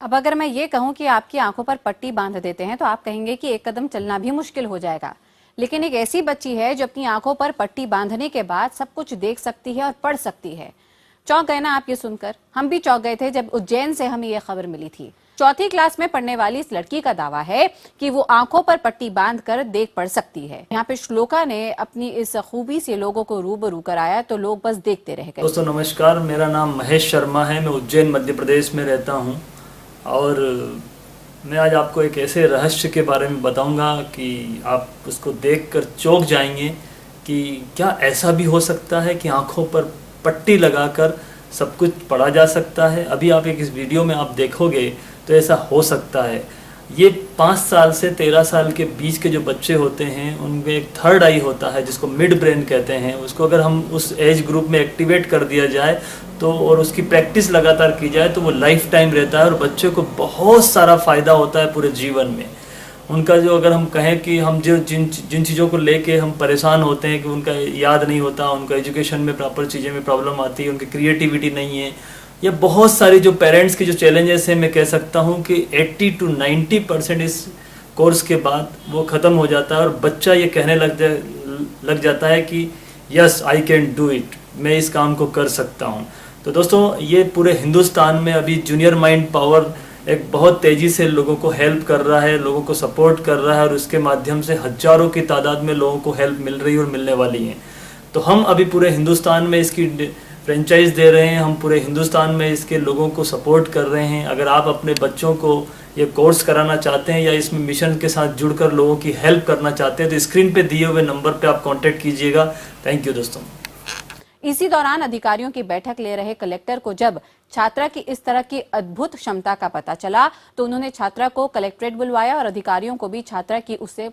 अब अगर मैं ये कहूं कि आपकी आंखों पर पट्टी बांध देते हैं तो आप कहेंगे कि एक कदम चलना भी मुश्किल हो जाएगा। लेकिन एक ऐसी बच्ची है जो अपनी आंखों पर पट्टी बांधने के बाद सब कुछ देख सकती है और पढ़ सकती है। चौंक गए ना आप ये सुनकर? हम भी चौंक गए थे जब उज्जैन से हमें यह खबर मिली थी। चौथी क्लास में पढ़ने वाली इस लड़की का दावा है कि वो आंखों पर पट्टी बांधकर देख पढ़ सकती है। यहाँ पे श्लोका ने अपनी इस खूबी से लोगों को रूबरू कराया तो लोग बस देखते रह गए। दोस्तों नमस्कार, मेरा नाम महेश शर्मा है। मैं उज्जैन मध्य प्रदेश में रहता हूँ और मैं आज आपको एक ऐसे रहस्य के बारे में बताऊंगा कि आप उसको देखकर चौंक जाएंगे कि क्या ऐसा भी हो सकता है कि आंखों पर पट्टी लगाकर सब कुछ पढ़ा जा सकता है। अभी आप एक इस वीडियो में आप देखोगे तो ऐसा हो सकता है। ये 5 साल से 13 साल के बीच के जो बच्चे होते हैं उनमें एक थर्ड आई होता है जिसको मिड ब्रेन कहते हैं। उसको अगर हम उस एज ग्रुप में एक्टिवेट कर दिया जाए तो और उसकी प्रैक्टिस लगातार की जाए तो वो लाइफ टाइम रहता है और बच्चे को बहुत सारा फ़ायदा होता है पूरे जीवन में। उनका जो अगर हम कहें कि हम जो जिन चीज़ों को लेके हम परेशान होते हैं कि उनका याद नहीं होता, उनका एजुकेशन में प्रॉपर चीज़ें में प्रॉब्लम आती है, उनकी क्रिएटिविटी नहीं है, या बहुत सारी जो पेरेंट्स की जो चैलेंजेस हैं, मैं कह सकता हूँ कि 80 to 90% इस कोर्स के बाद वो ख़त्म हो जाता है और बच्चा ये कहने लग जाता है कि yes I can do it, मैं इस काम को कर सकता हूँ। तो दोस्तों ये पूरे हिंदुस्तान में अभी जूनियर माइंड पावर एक बहुत तेज़ी से लोगों को हेल्प कर रहा है, लोगों को सपोर्ट कर रहा है और उसके माध्यम से हज़ारों की तादाद में लोगों को हेल्प मिल रही है और मिलने वाली है। तो हम अभी पूरे हिंदुस्तान में इसकी फ्रेंचाइज दे रहे हैं, हम पूरे हिंदुस्तान में इसके लोगों को सपोर्ट कर रहे हैं। अगर आप अपने बच्चों को ये कोर्स कराना चाहते हैं या इसमें मिशन के साथ जुड़कर लोगों की हेल्प करना चाहते हैं तो स्क्रीन पे दिए हुए नंबर पे आप कांटेक्ट कीजिएगा। थैंक यू दोस्तों। इसी दौरान अधिकारियों की बैठक ले रहे कलेक्टर को जब छात्रा की इस तरह की अद्भुत क्षमता का पता चला तो उन्होंने छात्रा को कलेक्ट्रेट बुलवाया और अधिकारियों को भी छात्रा की उससे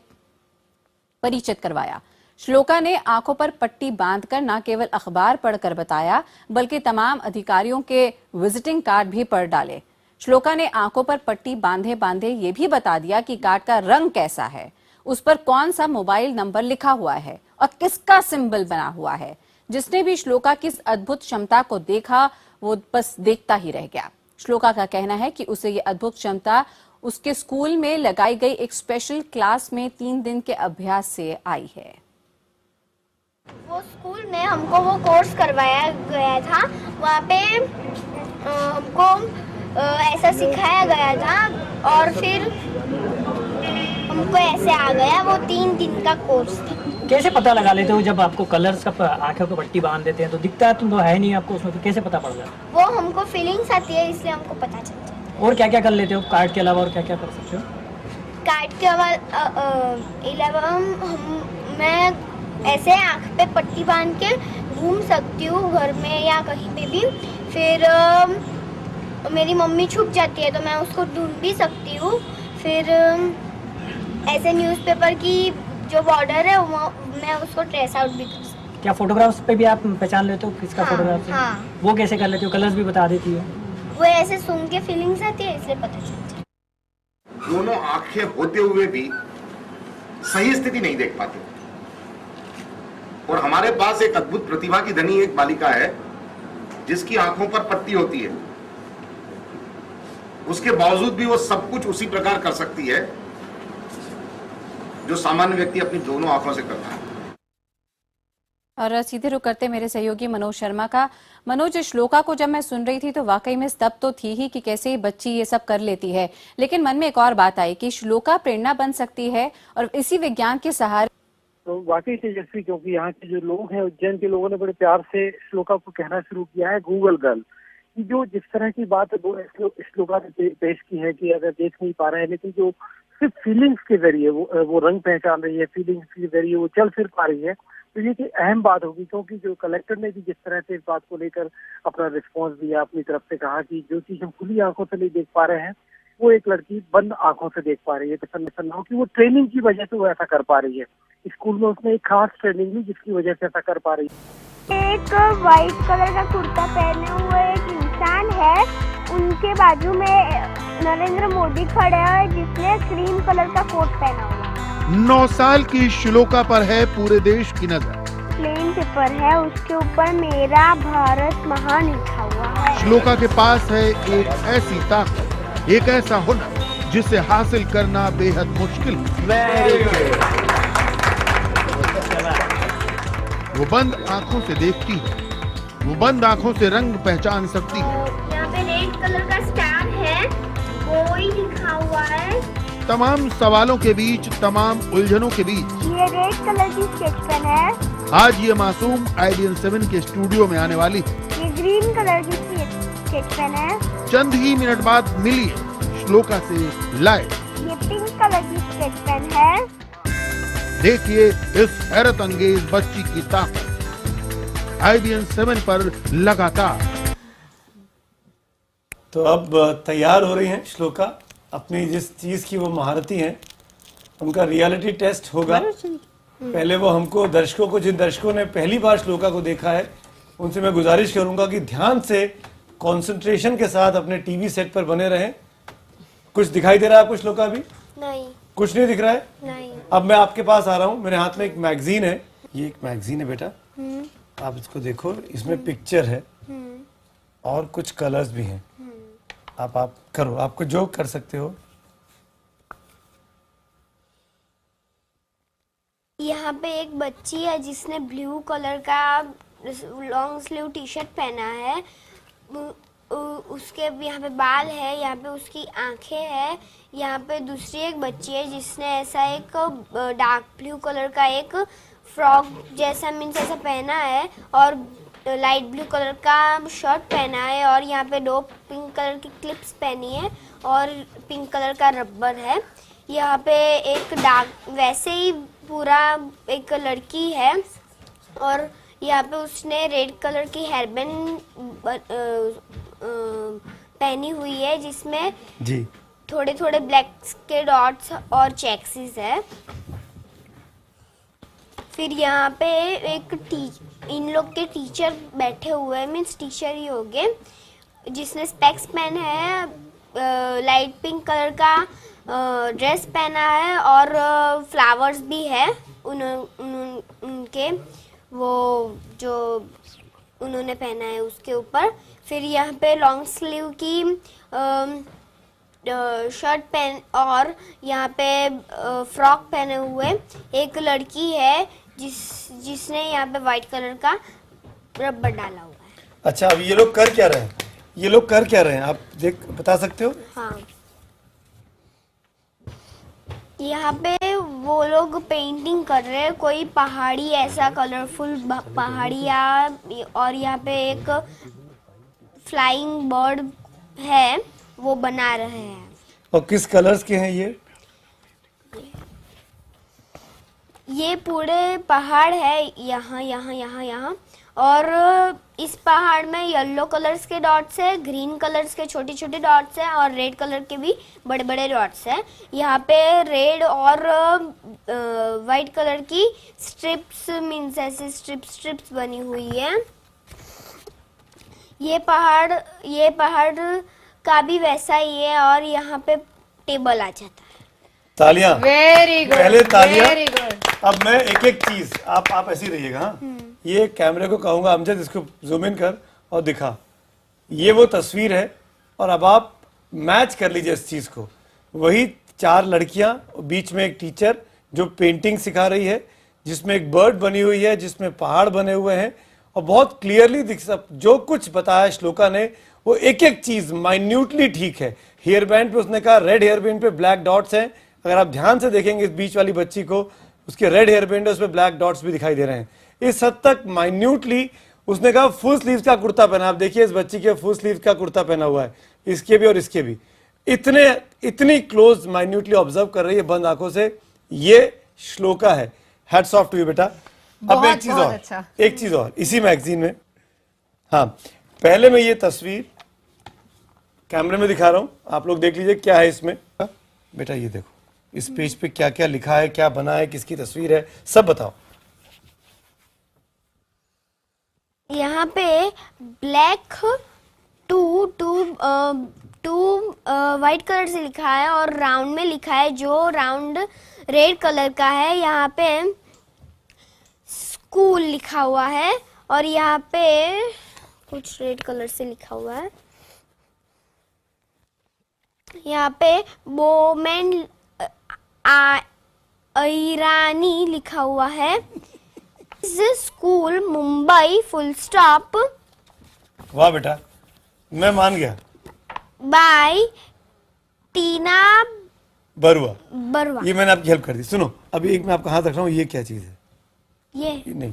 परिचित करवाया। श्लोका ने आंखों पर पट्टी बांधकर न केवल अखबार पढ़कर बताया बल्कि तमाम अधिकारियों के विजिटिंग कार्ड भी पढ़ डाले। श्लोका ने आंखों पर पट्टी बांधे बांधे ये भी बता दिया कि कार्ड का रंग कैसा है, उस पर कौन सा मोबाइल नंबर लिखा हुआ है और किसका सिंबल बना हुआ है। जिसने भी श्लोका की इस अद्भुत क्षमता को देखा वो बस देखता ही रह गया। श्लोका का कहना है कि उसे ये अद्भुत क्षमता उसके स्कूल में लगाई गई एक स्पेशल क्लास में 3 दिन के अभ्यास से आई है। वो स्कूल में हमको वो कोर्स करवाया गया था, वहाँ पे हमको ऐसा सिखाया गया था और फिर हमको ऐसे आ गया। वो 3 दिन का कोर्स था। कैसे पता लगा लेते हो जब आपको कलर्स का आंखों को पट्टी बांध देते हैं तो दिखता है तुम तो है नहीं आपको उसमें, तो कैसे पता पड़ जाता है? वो हमको फीलिंग्स आती है इसलिए हमको पता चलता है। और क्या क्या कर लेते हो कार्ड के अलावा, और क्या क्या कर सकते हो? कार्ड के अलावा मैं ऐसे आँख पे पट्टी बांध के घूम सकती हूँ घर में या कहीं पे भी। फिर मेरी मम्मी छुप जाती है तो मैं उसको ढूंढ भी सकती हूँ। फिर ऐसे न्यूज़पेपर की जो बॉर्डर है वो मैं उसको ट्रेस आउट भी कर सकती हूँ। क्या फोटोग्राफ्स पे भी आप पहचान लेते हो किसका फोटोग्राफ है? हाँ। वो कैसे कर लेते हो? कलर्स भी बता देती हो? वो ऐसे सुन के फीलिंग्स आती है इसलिए पता चलता है। दोनों आंखें होते हुए भी सही स्थिति नहीं देख पाती और हमारे पास एक अद्भुत प्रतिभा की धनी एक बालिका है जिसकी आंखों पर पट्टी होती है। उसके बावजूद भी वो सब कुछ उसी प्रकार कर सकती है जो सामान्य व्यक्ति अपनी दोनों आंखों से करता है। और सीधे रुक करते मेरे सहयोगी मनोज शर्मा का। मनोज, श्लोका को जब मैं सुन रही थी तो वाकई में स्तब्ध तो थी ही कि कैसे बच्ची ये सब कर लेती है, लेकिन मन में एक और बात आई कि श्लोका प्रेरणा बन सकती है और इसी विज्ञान के सहारे। तो वाकई तेजस्वी, क्योंकि यहाँ के जो लोग हैं उज्जैन के लोगों ने बड़े प्यार से श्लोका को कहना शुरू किया है गूगल गर्ल। जो जिस तरह की बात वो श्लोका ने पेश की है कि अगर देख नहीं पा रहे हैं लेकिन जो सिर्फ फीलिंग्स के जरिए वो रंग पहचान रही है, फीलिंग्स के जरिए वो चल फिर पा रही है, तो ये की अहम बात होगी। क्योंकि जो कलेक्टर ने भी जिस तरह से इस बात को लेकर अपना रिस्पॉन्स दिया, अपनी तरफ से कहा कि जो चीज हम खुली आंखों से नहीं देख पा रहे हैं वो एक लड़की बंद आंखों से देख पा रही है। तो ऐसा हो कि वो ट्रेनिंग की वजह से वो ऐसा कर पा रही है। स्कूल में उसने एक खास ट्रेनिंग ली जिसकी वजह से ऐसा कर पा रही है। एक व्हाइट कलर का कुर्ता पहने हुए एक इंसान है, उनके बाजू में नरेंद्र मोदी खड़े हैं जिसने क्रीम कलर का कोट पहना हुआ है। 9 साल की श्लोका पर है पूरे देश की नजर। प्लेन पेपर है, उसके ऊपर मेरा भारत महान लिखा हुआ है। श्लोका के पास है एक ऐसी ताकत एक ऐसा हुनर जिसे हासिल करना बेहद मुश्किल है। वो बंद आंखों से देखती है, वो बंद आंखों से रंग पहचान सकती है। यहाँ पे रेड कलर का स्टार है, कोई लिखा हुआ है। तमाम सवालों के बीच, तमाम उलझनों के बीच ये रेड कलर की स्केच पेन है। आज ये मासूम आइडियल 7 के स्टूडियो में आने वाली ये ग्रीन कलर की स्केच पेन है। चंद ही मिनट बाद मिली श्लोका से लाइव। ये पिंक कलर की स्केच पेन है। देखिए इस हैरत अंगेज बच्ची की ताकत आइडियल 7 पर लगातार। तो अब तैयार हो रही हैं श्लोका, अपनी जिस चीज की वो महारथी हैं उनका रियलिटी टेस्ट होगा। पहले वो हमको दर्शकों को, जिन दर्शकों ने पहली बार श्लोका को देखा है, उनसे मैं गुजारिश करूंगा कि ध्यान से कंसंट्रेशन के साथ अपने टीवी सेट पर बने रहें। कुछ दिखाई दे रहा है आपको श्लोका? अभी नहीं, कुछ नहीं दिख रहा है। नहीं। अब मैं आपके पास आ रहा हूँ, मेरे हाथ में एक मैगजीन है। ये एक मैगजीन है बेटा, आप इसको देखो। इसमें पिक्चर है और कुछ कलर्स भी हैं। आप करो, आपको जो कर सकते हो। यहाँ पे एक बच्ची है जिसने ब्लू कलर का लॉन्ग स्लीव टी शर्ट पहना है। उसके यहाँ पे बाल है, यहाँ पे उसकी आंखें हैं। यहाँ पे दूसरी एक बच्ची है जिसने ऐसा एक डार्क ब्लू कलर का एक फ्रॉक जैसा मीन्स ऐसा पहना है और लाइट ब्लू कलर का शर्ट पहना है। और यहाँ पे 2 पिंक कलर की क्लिप्स पहनी है और पिंक कलर का रबर है। यहाँ पे एक डार्क वैसे ही पूरा एक लड़की है और यहाँ पे उसने रेड कलर की हेयरबैंड पहनी हुई है जिसमें जी थोड़े थोड़े ब्लैक के डॉट्स और चेक्सिस है। फिर यहाँ पे एक इन लोग के टीचर बैठे हुए हैं, मीन्स टीचर ही होंगे, जिसने स्पेक्स पहना है, लाइट पिंक कलर का ड्रेस पहना है और फ्लावर्स भी है उनके वो जो उन्होंने पहना है उसके ऊपर। फिर यहाँ पे लॉन्ग स्लीव की शर्ट पहन और यहाँ पे फ्रॉक पहने हुए एक लड़की है जिसने यहाँ पे वाइट कलर का रबर डाला हुआ है। अच्छा, अब ये लोग कर क्या रहे हैं? ये लोग कर क्या रहे हैं आप बता सकते हो? हाँ, यहाँ पे वो लोग पेंटिंग कर रहे हैं, कोई पहाड़ी ऐसा कलरफुल पहाड़िया और यहाँ पे एक फ्लाइंग बर्ड है वो बना रहे हैं। और किस कलर्स के हैं ये? ये पूरे पहाड़ है, यहाँ यहाँ यहाँ यहाँ और इस पहाड़ में येलो कलर्स के डॉट्स है, ग्रीन कलर्स के छोटे छोटे डॉट्स है और रेड कलर के भी बड़े बड़े डॉट्स है। यहाँ पे रेड और वाइट कलर की स्ट्रिप्स मीन्स ऐसे स्ट्रिप्स बनी हुई है। ये पहाड़ का भी वैसा ही है और यहाँ पे टेबल आ जाता है। तालियां, वेरी गुड, पहले तालियां। Very good. अब मैं एक एक चीज, आप ऐसे ही रहिएगा। हाँ, ये कैमरे को कहूंगा अमजद इसको जूम इन कर और दिखा। ये वो तस्वीर है और अब आप मैच कर लीजिए इस चीज को। वही 4 लड़कियां, बीच में एक टीचर जो पेंटिंग सिखा रही है, जिसमें एक बर्ड बनी हुई है, जिसमें पहाड़ बने हुए हैं और बहुत क्लियरली जो कुछ बताया श्लोका ने वो एक एक चीज माइन्यूटली ठीक है। हेयर बैंड पे उसने कहा रेड हेयर बैंड पे ब्लैक डॉट्स हैं। अगर आप ध्यान से देखेंगे इस बीच वाली बच्ची को, उसके रेड हेयर बैंड है, उसमें ब्लैक डॉट्स भी दिखाई दे रहे हैं। इस हद तक माइन्यूटली उसने कहा फुल स्लीव्स का कुर्ता पहना। आप देखिए इस बच्ची के फुल स्लीव का कुर्ता पहना हुआ है, इसके भी और इसके भी। इतनी क्लोज माइन्यूटली ऑब्जर्व कर रही है बंद आंखों से। ये श्लोका है। हैट्स ऑफ टू यू बेटा। अब एक चीज और, अच्छा। एक चीज और इसी मैगजीन में। हाँ, पहले मैं ये तस्वीर कैमरे में दिखा रहा हूं, आप लोग देख लीजिए क्या है इसमें। बेटा ये देखो इस पेज पे क्या क्या लिखा है, क्या बना है, किसकी तस्वीर है, सब बताओ। यहाँ पे ब्लैक टू वाइट कलर से लिखा है और राउंड में लिखा है जो राउंड रेड कलर का है। यहाँ पे स्कूल लिखा हुआ है और यहाँ पे कुछ रेड कलर से लिखा हुआ है। यहाँ पे बोमेन ईरानी लिखा हुआ है। स्कूल मुंबई फुल स्टॉप वाह बेटा, मैं मान गया। बाय टीना बरुआ। बरुआ। ये मैंने आपकी हेल्प कर दी। सुनो, अभी एक मैं आपका हाथ रख रहा हूँ, ये क्या चीज है? ये नहीं,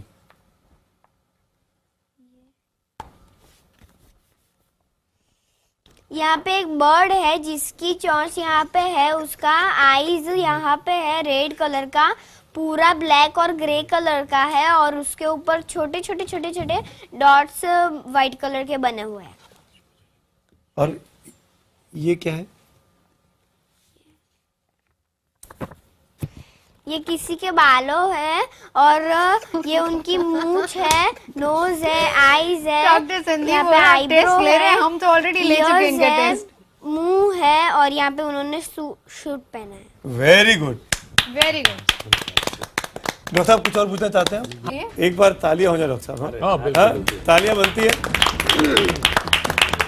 यहाँ पे एक बर्ड है जिसकी चोंच यहाँ पे है, उसका आईज यहाँ पे है रेड कलर का, पूरा ब्लैक और ग्रे कलर का है और उसके ऊपर छोटे छोटे छोटे छोटे डॉट्स वाइट कलर के बने हुए हैं। और ये क्या है? ये किसी के बालों है और ये उनकी मूंछ है, नोज है, आईज है, डॉक्टर संदीप यहाँ पे वो आईब्रो टेस्ट ले रहे हैं, है, हम तो ऑलरेडी ले चुके हैं इनका ears है, टेस्ट। मुंह है और यहाँ पे उन्होंने शूट पहना है। Very good. Very good. Doctor साहब कुछ और पूछना चाहते हैं? एक बार तालियां हो जाए डॉक्टर साहब। हाँ, बिल्कुल। तालियां बनती है।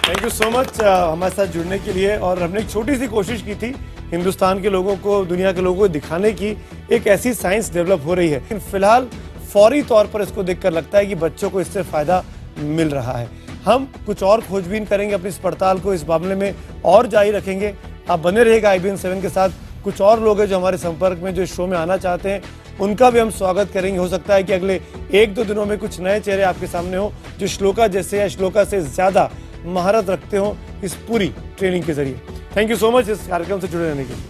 थैंक यू सो मच हमारे साथ जुड़ने के लिए। और हमने एक छोटी सी कोशिश की थी हिंदुस्तान के लोगों को, दुनिया के लोगों को दिखाने की एक ऐसी साइंस डेवलप हो रही है, लेकिन फिलहाल फौरी तौर पर इसको देखकर लगता है कि बच्चों को इससे फायदा मिल रहा है। हम कुछ और खोजबीन करेंगे, अपनी इस पड़ताल को इस मामले में और जारी रखेंगे। आप बने रहिएगा IBN 7 के साथ। कुछ और लोग हैं जो हमारे संपर्क में, जो इस शो में आना चाहते हैं, उनका भी हम स्वागत करेंगे। हो सकता है कि अगले 1-2 दिनों में कुछ नए चेहरे आपके सामने हो जो श्लोका जैसे या श्लोका से ज्यादा महारत रखते हो इस पूरी ट्रेनिंग के जरिए। थैंक यू सो मच इस कार्यक्रम से जुड़े रहने के लिए।